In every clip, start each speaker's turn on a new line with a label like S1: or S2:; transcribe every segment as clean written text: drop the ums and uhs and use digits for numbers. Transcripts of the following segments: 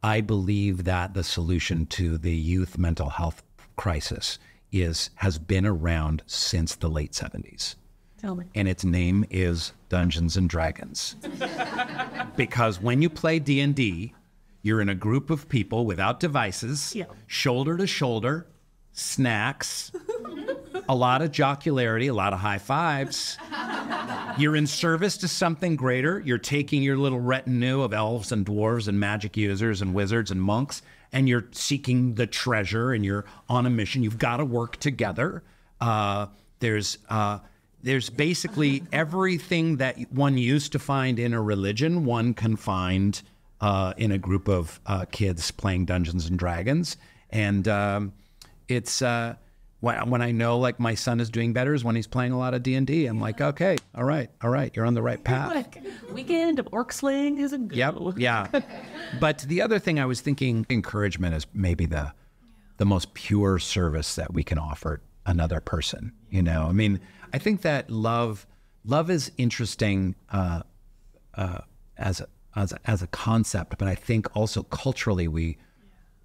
S1: I believe that the solution to the youth mental health crisis has been around since the late 70s.
S2: Tell me.
S1: And its name is Dungeons and Dragons. Because when you play D&D, you're in a group of people without devices, shoulder to shoulder, snacks, a lot of jocularity, a lot of high fives. You're in service to something greater. You're taking your little retinue of elves and dwarves and magic users and wizards and monks, and you're seeking the treasure, and you're on a mission. You've got to work together. There's basically everything that one used to find in a religion, one can find in a group of kids playing Dungeons and Dragons. And it's when I know like my son is doing better is when he's playing a lot of D&D. I'm like, okay, all right, you're on the right path.
S2: Like, weekend of orc slaying is a go.
S1: Yep, yeah. But the other thing I was thinking, encouragement is maybe the most pure service that we can offer another person. You know, I mean, I think that love is interesting as a concept, but I think also culturally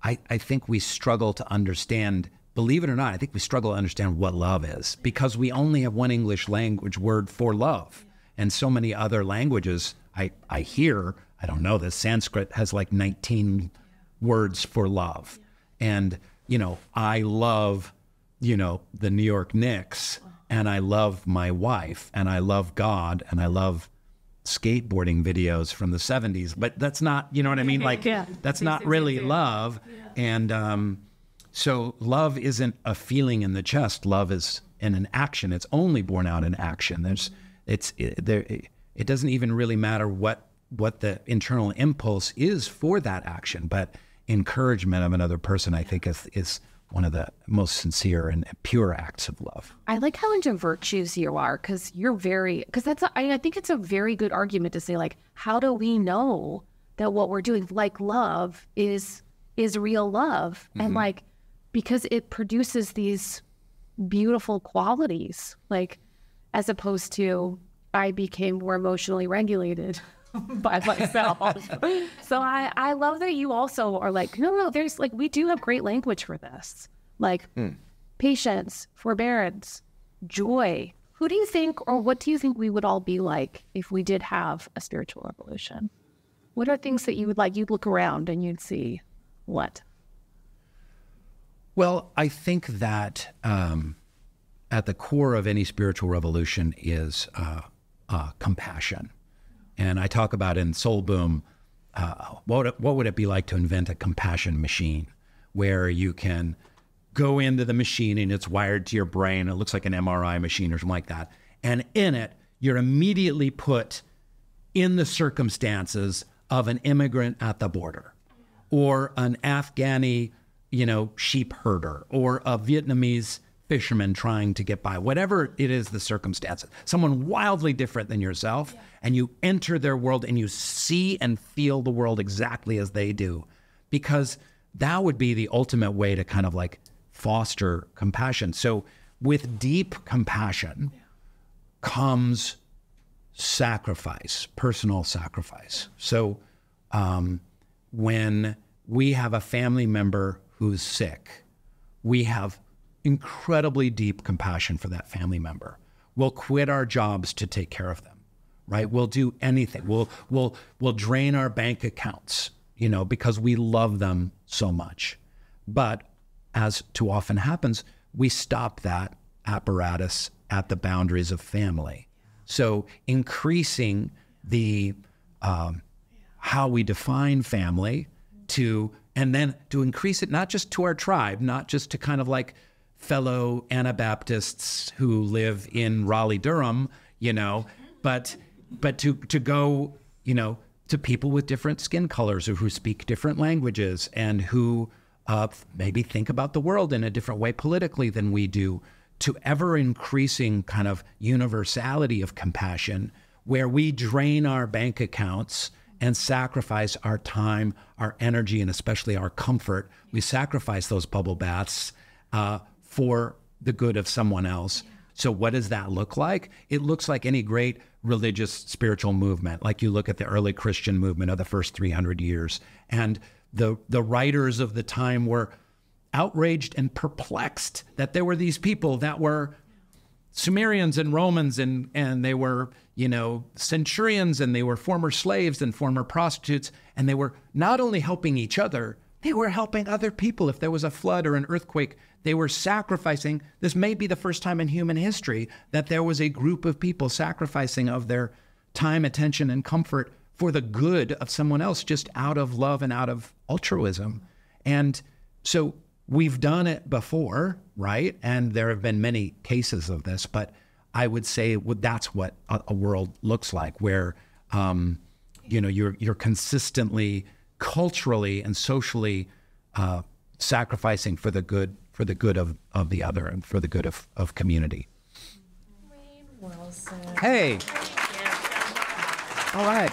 S1: I think we struggle to understand. Believe it or not, I think we struggle to understand what love is because we only have one English language word for love. And so many other languages, I hear, I don't know this, Sanskrit has like 19 words for love. And, you know, I love, you know, the New York Knicks, and I love my wife, and I love God, and I love skateboarding videos from the 70s. But that's not, you know what I mean? Like, that's not really love. And, so love isn't a feeling in the chest. Love is in an action. It's only born out in action. It doesn't even really matter what the internal impulse is for that action, but encouragement of another person, I think, is one of the most sincere and pure acts of love.
S2: I like how into virtues you are, because I think it's a very good argument to say, like, how do we know that what we're doing, like love, is real love? Mm-hmm. And like, because it produces these beautiful qualities, like, as opposed to I became more emotionally regulated by myself. So I love that you also are like, no, there's like, we do have great language for this. Like patience, forbearance, joy. Who do you think, or what do you think we would all be like if we did have a spiritual revolution? What are things that you would like, you'd look around and you'd see what?
S1: Well, I think that at the core of any spiritual revolution is compassion. And I talk about in Soul Boom, what would it be like to invent a compassion machine where you can go into the machine and it's wired to your brain. It looks like an MRI machine or something like that. And in it, you're immediately put in the circumstances of an immigrant at the border or an Afghani sheep herder, or a Vietnamese fisherman trying to get by, whatever it is, the circumstances, someone wildly different than yourself, and you enter their world and you see and feel the world exactly as they do, because that would be the ultimate way to kind of like foster compassion. So with deep compassion comes sacrifice, personal sacrifice. So when we have a family member who's sick, we have incredibly deep compassion for that family member. We'll quit our jobs to take care of them, right? We'll do anything. We'll drain our bank accounts, because we love them so much. But as too often happens, we stop that apparatus at the boundaries of family. So increasing the how we define family and then to increase it not just to our tribe, not just to kind of like fellow Anabaptists who live in Raleigh-Durham, but to go, to people with different skin colors or who speak different languages and who maybe think about the world in a different way politically than we do, to ever increasing kind of universality of compassion where we drain our bank accounts and sacrifice our time, our energy, and especially our comfort. We sacrifice those bubble baths for the good of someone else. So what does that look like? It looks like any great religious spiritual movement. Like you look at the early Christian movement of the first 300 years, and The writers of the time were outraged and perplexed that there were these people that were Sumerians and Romans, and they were, you know, centurions, and they were former slaves and former prostitutes, and they were not only helping each other, they were helping other people. If there was a flood or an earthquake, they were sacrificing. This may be the first time in human history that there was a group of people sacrificing of their time, attention, and comfort for the good of someone else, just out of love and out of altruism. And so we've done it before, right? And there have been many cases of this, but I would say that's what a world looks like, where you know, you're consistently, culturally and socially sacrificing for the good of the other and for the good of community.
S3: Rainn, well said.
S1: Hey. All right.